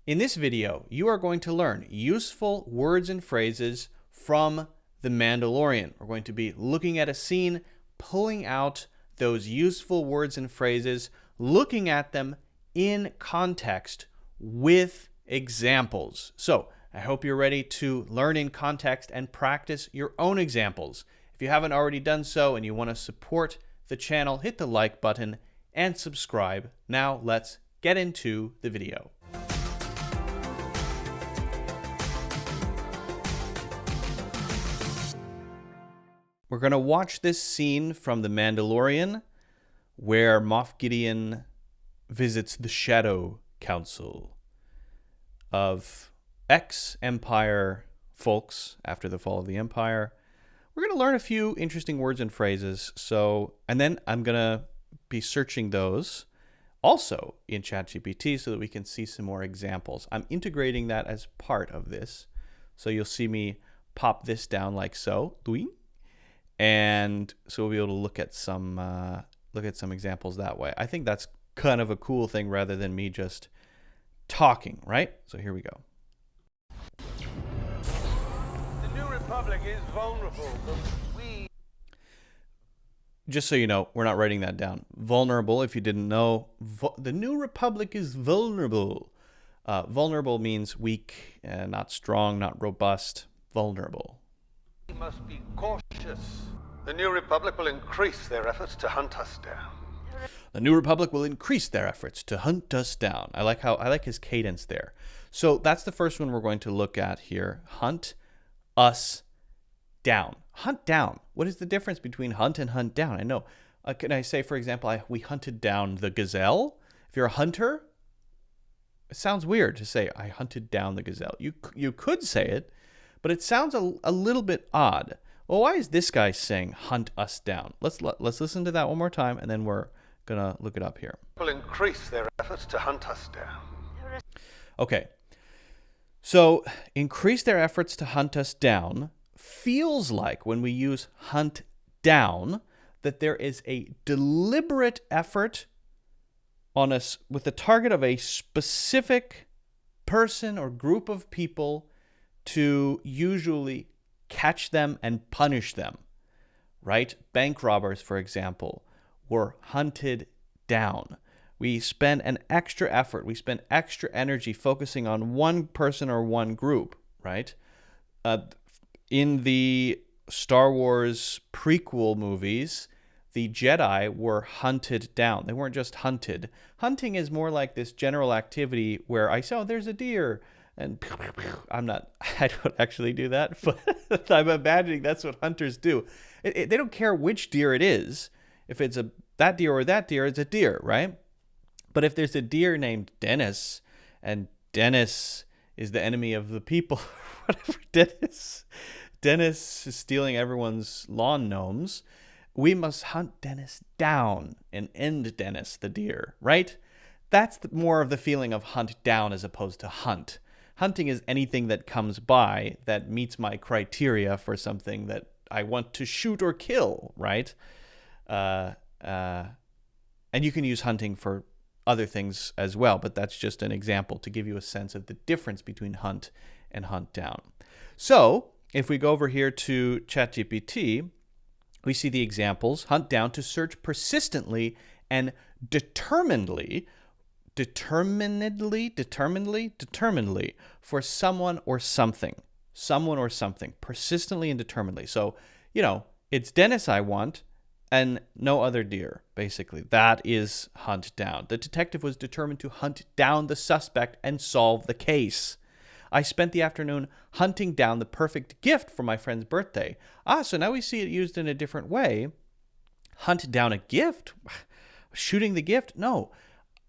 In this video, you are going to learn useful words and phrases from The Mandalorian. We're going to be looking at a scene, pulling out those useful words and phrases, looking at them in context with examples. So I hope you're ready to learn in context and practice your own examples. If you haven't already done so and you want to support the channel, hit the like button and subscribe. Now let's get into the video. We're going to watch this scene from The Mandalorian where Moff Gideon visits the Shadow Council of ex-Empire folks after the fall of the Empire. We're going to learn a few interesting words and phrases. And then I'm going to be searching those also in ChatGPT so that we can see some more examples. I'm integrating that as part of this. So you'll see me pop this down like so. And so we'll be able to look at some examples that way. I think that's kind of a cool thing rather than me just talking, right? So here we go. The New Republic is vulnerable, but just so you know, we're not writing that down. Vulnerable, if you didn't know, the New Republic is vulnerable. Vulnerable means weak, not strong, not robust. Vulnerable. we must be cautious. The New Republic will increase their efforts to hunt us down. The New Republic will increase their efforts to hunt us down. I like his cadence there. So that's the first one we're going to look at here. Hunt us down. Hunt down. What is the difference between hunt and hunt down? I know. Can I say, for example, we hunted down the gazelle? If you're a hunter, it sounds weird to say, I hunted down the gazelle. You could say it, but it sounds a little bit odd. Well, why is this guy saying hunt us down? Let's listen to that one more time, and then we're going to look it up here. Will increase their efforts to hunt us down. Okay. So, increase their efforts to hunt us down feels like when we use hunt down that there is a deliberate effort on us with the target of a specific person or group of people to usually catch them and punish them, right? Bank robbers, for example, were hunted down. We spend an extra effort, we spend extra energy focusing on one person or one group, right? In the Star Wars prequel movies, the Jedi were hunted down. They weren't just hunted. Hunting is more like this general activity where I say, oh, there's a deer, and I don't actually do that, but I'm imagining that's what hunters do. They don't care which deer it is. If it's that deer or that deer, it's a deer, right? But if there's a deer named Dennis, and Dennis is the enemy of the people, whatever, Dennis is stealing everyone's lawn gnomes, we must hunt Dennis down and end Dennis the deer, right? That's more of the feeling of hunt down as opposed to hunt. Hunting is anything that comes by that meets my criteria for something that I want to shoot or kill, right? And you can use hunting for other things as well, but that's just an example to give you a sense of the difference between hunt and hunt down. So if we go over here to ChatGPT, we see the examples. Hunt down, to search persistently and determinedly for someone or something. Persistently and determinedly. So, it's Dennis I want and no other deer, basically. That is hunt down. The detective was determined to hunt down the suspect and solve the case. I spent the afternoon hunting down the perfect gift for my friend's birthday. So now we see it used in a different way. Hunt down a gift? Shooting the gift? No.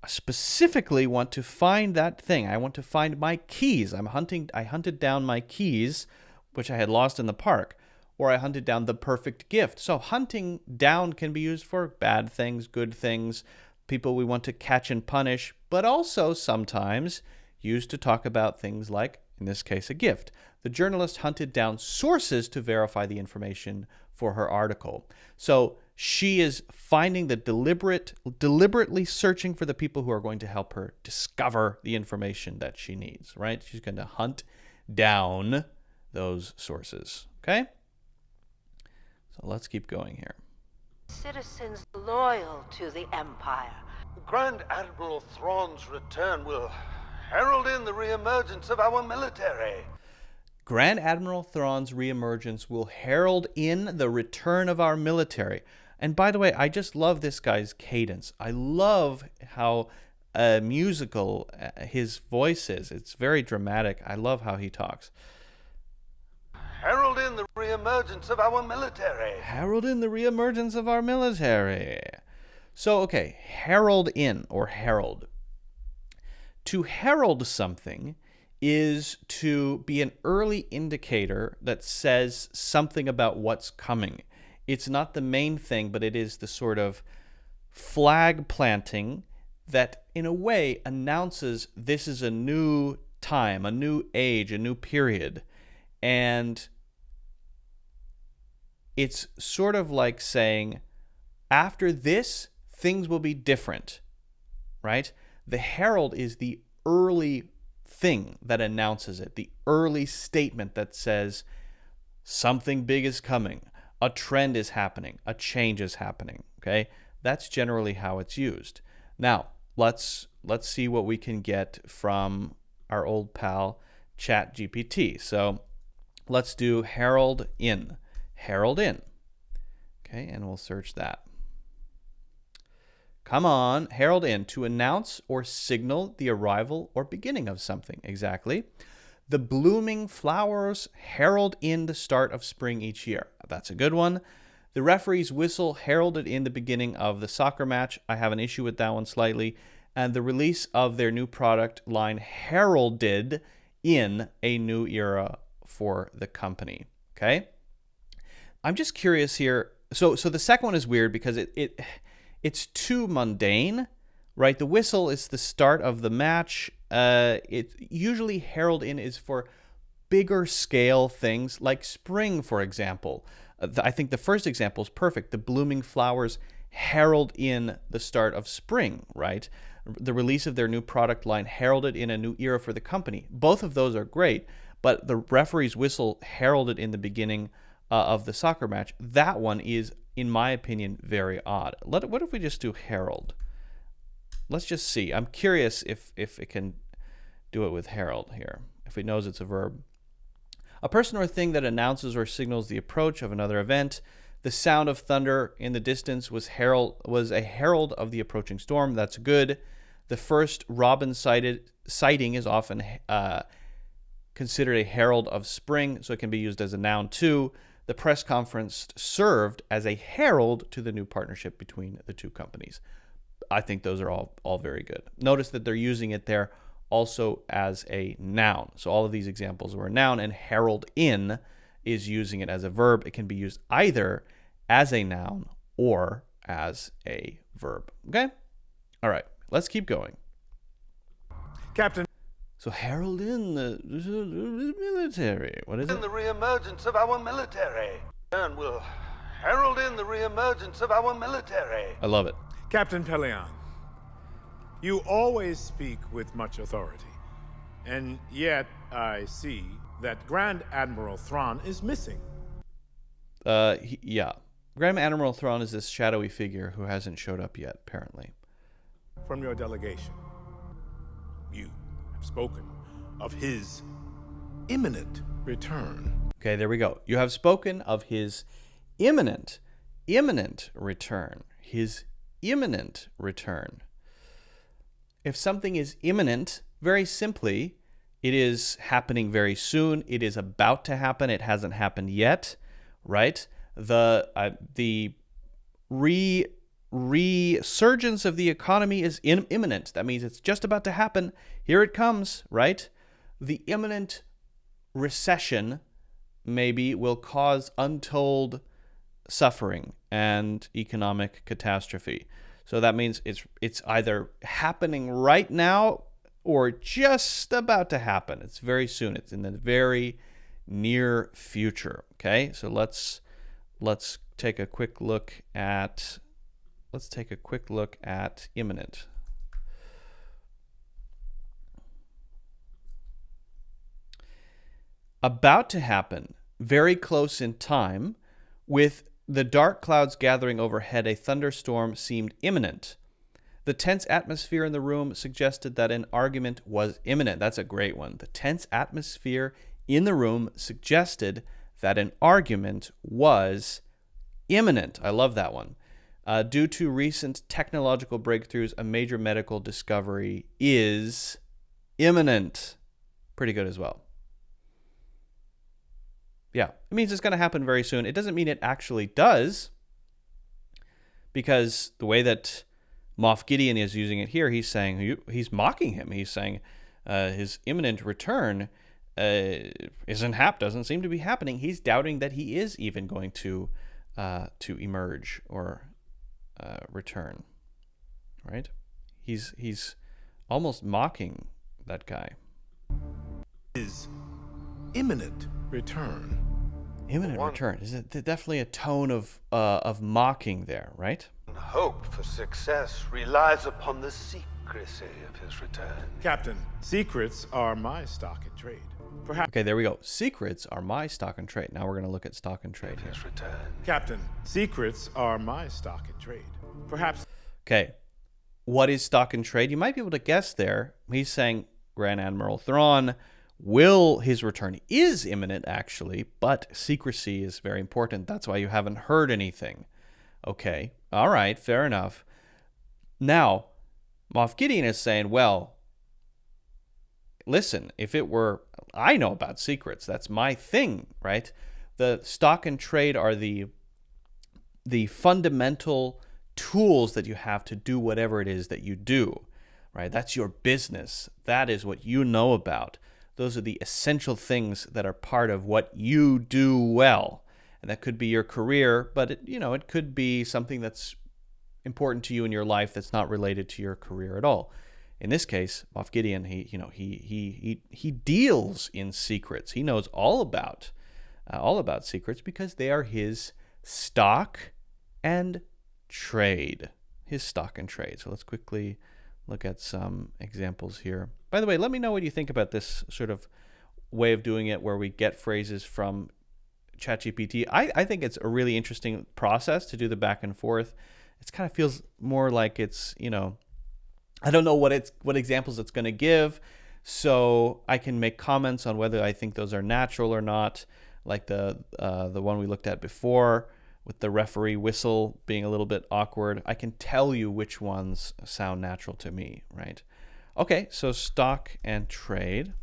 I specifically want to find that thing. I want to find my keys. I hunted down my keys, which I had lost in the park. Or I hunted down the perfect gift. So hunting down can be used for bad things, good things, people we want to catch and punish, but also sometimes used to talk about things like, in this case, a gift. The journalist hunted down sources to verify the information for her article. So She is finding the deliberately searching for the people who are going to help her discover the information that she needs, right? She's going to hunt down those sources, okay? So let's keep going here. Citizens loyal to the Empire. Grand Admiral Thrawn's return will herald in the reemergence of our military. Grand Admiral Thrawn's reemergence will herald in the return of our military. And by the way, I just love this guy's cadence. I love how musical his voice is. It's very dramatic. I love how he talks. Herald in the reemergence of our military. Herald in the reemergence of our military. So, okay, herald in or herald. To herald something is to be an early indicator that says something about what's coming. It's not the main thing, but it is the sort of flag planting that, in a way, announces this is a new time, a new age, a new period. And it's sort of like saying, after this, things will be different, right? The herald is the early thing that announces it, the early statement that says something big is coming. A trend is happening. A change is happening. Okay, that's generally how it's used. Now, let's see what we can get from our old pal ChatGPT. So let's do herald in. Herald in. Okay, and we'll search that. Come on, herald in, to announce or signal the arrival or beginning of something. Exactly. The blooming flowers herald in the start of spring each year. That's a good one. The referee's whistle heralded in the beginning of the soccer match. I have an issue with that one slightly. And the release of their new product line heralded in a new era for the company. Okay? I'm just curious here. So the second one is weird because it's too mundane, right? The whistle is the start of the match. It usually herald in is for bigger scale things like spring, for example. I think the first example is perfect. The blooming flowers herald in the start of spring, right? The release of their new product line heralded in a new era for the company. Both of those are great, but the referee's whistle heralded in the beginning of the soccer match. That one is, in my opinion, very odd. What if we just do herald? Let's just see. I'm curious if it can do it with herald here, if it knows it's a verb. A person or thing that announces or signals the approach of another event. The sound of thunder in the distance was a herald of the approaching storm. That's good. The first robin sighting is often considered a herald of spring, so it can be used as a noun too. The press conference served as a herald to the new partnership between the two companies. I think those are all very good. Notice that they're using it there also as a noun. So all of these examples were a noun, and herald in is using it as a verb. It can be used either as a noun or as a verb. Okay? All right, let's keep going. Captain. So herald in the military. What is it? In the reemergence of our military. And will herald in the reemergence of our military. I love it. Captain Pelion, you always speak with much authority, and yet I see that Grand Admiral Thrawn is missing. Yeah. Grand Admiral Thrawn is this shadowy figure who hasn't showed up yet, apparently. From your delegation, you have spoken of his imminent return. Okay, there we go. You have spoken of his imminent return. His imminent return. If something is imminent, very simply, it is happening very soon. It is about to happen. It hasn't happened yet, right? The resurgence of the economy is imminent. That means it's just about to happen. Here it comes, right? The imminent recession maybe will cause untold suffering and economic catastrophe. So that means it's either happening right now or just about to happen. It's very soon. It's in the very near future. Okay, so let's take a quick look at, Imminent. About to happen, very close in time, with the dark clouds gathering overhead, a thunderstorm seemed imminent. The tense atmosphere in the room suggested that an argument was imminent. That's a great one. The tense atmosphere in the room suggested that an argument was imminent. I love that one. Due to recent technological breakthroughs, a major medical discovery is imminent. Pretty good as well. Yeah, it means it's going to happen very soon. It doesn't mean it actually does, because the way that Moff Gideon is using it here, he's he's mocking him. He's saying his imminent return doesn't seem to be happening. He's doubting that he is even going to emerge or return. Right? He's almost mocking that guy. His imminent return. Imminent return. Is it definitely a tone of mocking there, right? Hope for success relies upon the secrecy of his return. Captain, secrets are my stock in trade. Perhaps. Okay, there we go. Secrets are my stock and trade. Now we're going to look at stock and trade here. His return. Captain, secrets are my stock in trade. Perhaps. Okay, what is stock and trade? You might be able to guess there. He's saying Grand Admiral Thrawn his return is imminent, actually, but secrecy is very important. That's why you haven't heard anything. Okay, all right, fair enough. Now, Moff Gideon is saying, well, listen, if it were, I know about secrets. That's my thing, right? The stock and trade are the fundamental tools that you have to do whatever it is that you do, right? That's your business. That is what you know about. Those are the essential things that are part of what you do well. And that could be your career, but it could be something that's important to you in your life that's not related to your career at all. In this case, Moff Gideon, he deals in secrets. He knows all about secrets because they are his stock and trade. His stock and trade. So let's quickly look at some examples here. By the way, let me know what you think about this sort of way of doing it where we get phrases from ChatGPT. I think it's a really interesting process to do the back and forth. It kind of feels more like it's, I don't know what examples it's going to give, so I can make comments on whether I think those are natural or not, like the one we looked at before with the referee whistle being a little bit awkward. I can tell you which ones sound natural to me, right? Okay, so stock and trade.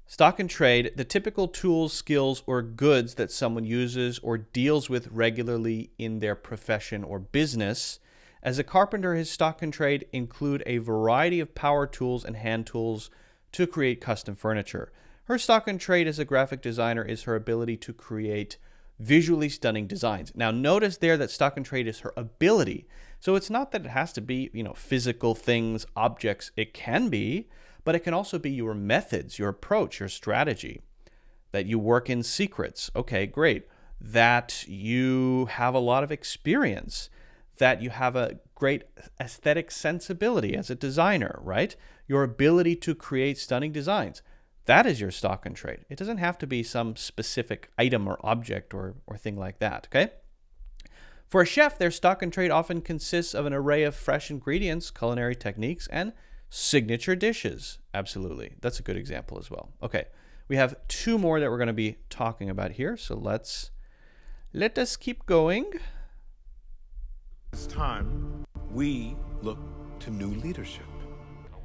Stock and trade, the typical tools, skills, or goods that someone uses or deals with regularly in their profession or business. As a carpenter, his stock and trade include a variety of power tools and hand tools to create custom furniture. Her stock and trade as a graphic designer is her ability to create visually stunning designs. Now, notice there that stock and trade is her ability. So it's not that it has to be, physical things, objects. It can be, but it can also be your methods, your approach, your strategy, that you work in secrets. Okay, great. That you have a lot of experience, that you have a great aesthetic sensibility as a designer, right? Your ability to create stunning designs. That is your stock and trade. It doesn't have to be some specific item or object or thing like that, okay? For a chef, their stock and trade often consists of an array of fresh ingredients, culinary techniques, and signature dishes. Absolutely. That's a good example as well. Okay, we have two more that we're going to be talking about here, so let us keep going. It's time we look to new leadership.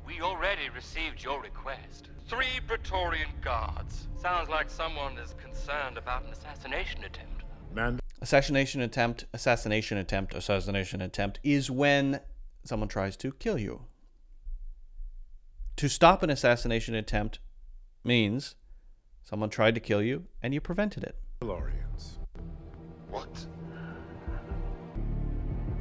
We already received your request. 3 Praetorian guards. Sounds like someone is concerned about an assassination attempt. Assassination attempt is when someone tries to kill you. To stop an assassination attempt means someone tried to kill you and you prevented it. Mandalorians. What?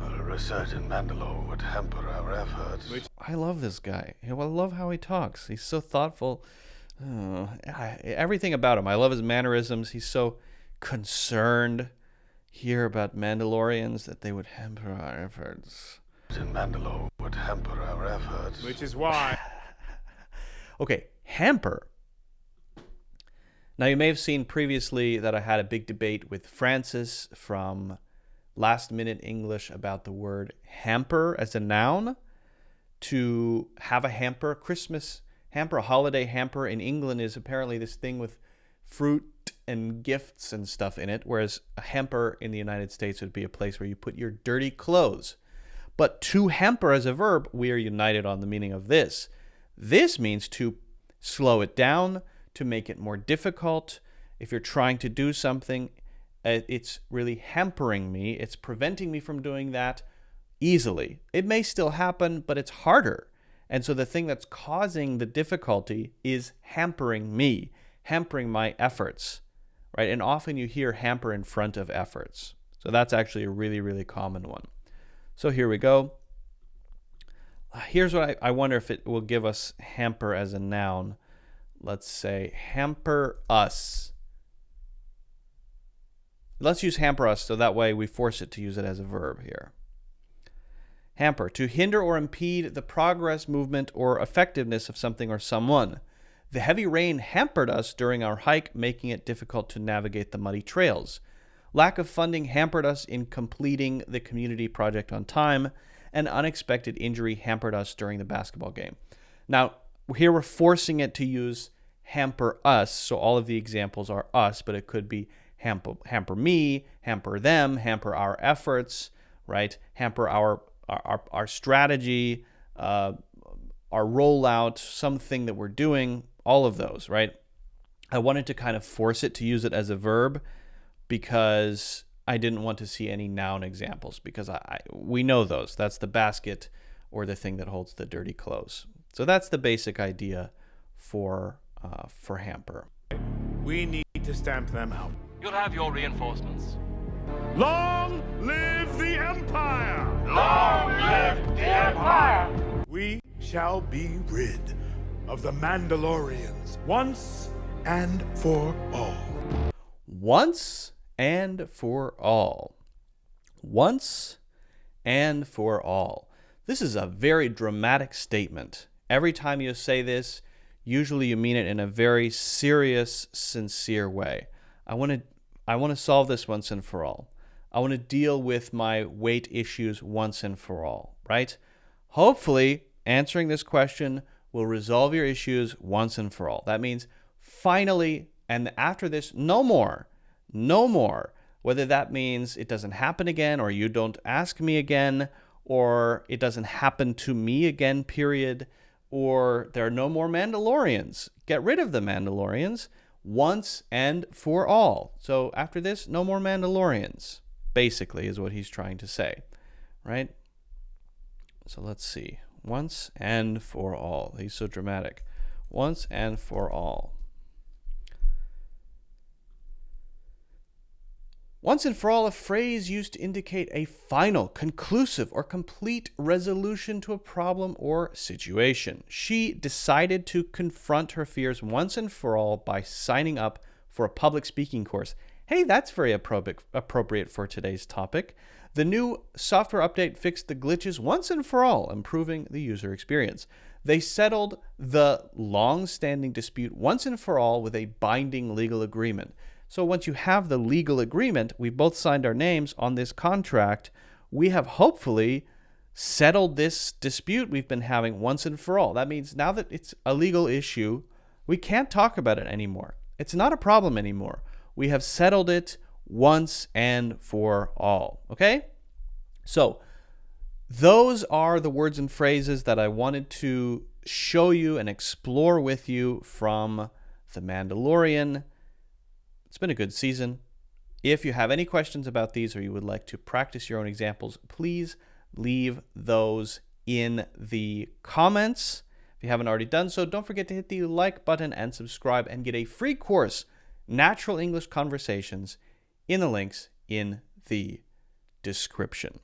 A research in Mandalore would hamper our efforts. I love this guy. I love how he talks. He's so thoughtful. Everything about him. I love his mannerisms. He's so concerned here about Mandalorians that they would hamper our efforts. In Mandalore would hamper our efforts. Which is why... Okay, hamper. Now, you may have seen previously that I had a big debate with Francis from Last Minute English about the word hamper as a noun. To have a hamper, Christmas hamper, a holiday hamper in England is apparently this thing with fruit and gifts and stuff in it, whereas a hamper in the United States would be a place where you put your dirty clothes. But to hamper as a verb, we are united on the meaning of this. This means to slow it down, to make it more difficult. If you're trying to do something, it's really hampering me. It's preventing me from doing that easily. It may still happen, but it's harder. And so the thing that's causing the difficulty is hampering me, hampering my efforts, right? And often you hear hamper in front of efforts. So that's actually a really, really common one. So here we go. Here's what I wonder if it will give us hamper as a noun. Let's say hamper us. Let's use hamper us so that way we force it to use it as a verb here. Hamper, to hinder or impede the progress, movement, or effectiveness of something or someone. The heavy rain hampered us during our hike, making it difficult to navigate the muddy trails. Lack of funding hampered us in completing the community project on time. An unexpected injury hampered us during the basketball game. Now, here we're forcing it to use hamper us, so all of the examples are us, but it could be hamper me, hamper them, hamper our efforts, right? Hamper our strategy, our rollout, something that we're doing, all of those, right? I wanted to kind of force it to use it as a verb because I didn't want to see any noun examples, because we know those. That's the basket or the thing that holds the dirty clothes. So that's the basic idea for hamper. We need to stamp them out. You'll have your reinforcements. Long live the Empire! Long live the Empire! We shall be rid of the Mandalorians once and for all. Once and for all. Once and for all. This is a very dramatic statement. Every time you say this, usually you mean it in a very serious, sincere way. I want to solve this once and for all. I want to deal with my weight issues once and for all, right? Hopefully, answering this question will resolve your issues once and for all. That means finally, and after this, no more. No more. Whether that means it doesn't happen again, or you don't ask me again, or it doesn't happen to me again, period, or there are no more Mandalorians. Get rid of the Mandalorians once and for all. So after this, no more Mandalorians, basically, is what he's trying to say, right? So let's see. Once and for all. He's so dramatic. Once and for all. Once and for all, a phrase used to indicate a final, conclusive, or complete resolution to a problem or situation. She decided to confront her fears once and for all by signing up for a public speaking course. Hey, that's very appropriate for today's topic. The new software update fixed the glitches once and for all, improving the user experience. They settled the long-standing dispute once and for all with a binding legal agreement. So once you have the legal agreement, we both signed our names on this contract, we have hopefully settled this dispute we've been having once and for all. That means now that it's a legal issue, we can't talk about it anymore. It's not a problem anymore. We have settled it once and for all. Okay? So those are the words and phrases that I wanted to show you and explore with you from The Mandalorian. It's been a good season. If you have any questions about these or you would like to practice your own examples, please leave those in the comments. If you haven't already done so, don't forget to hit the like button and subscribe and get a free course, Natural English Conversations, in the links in the description.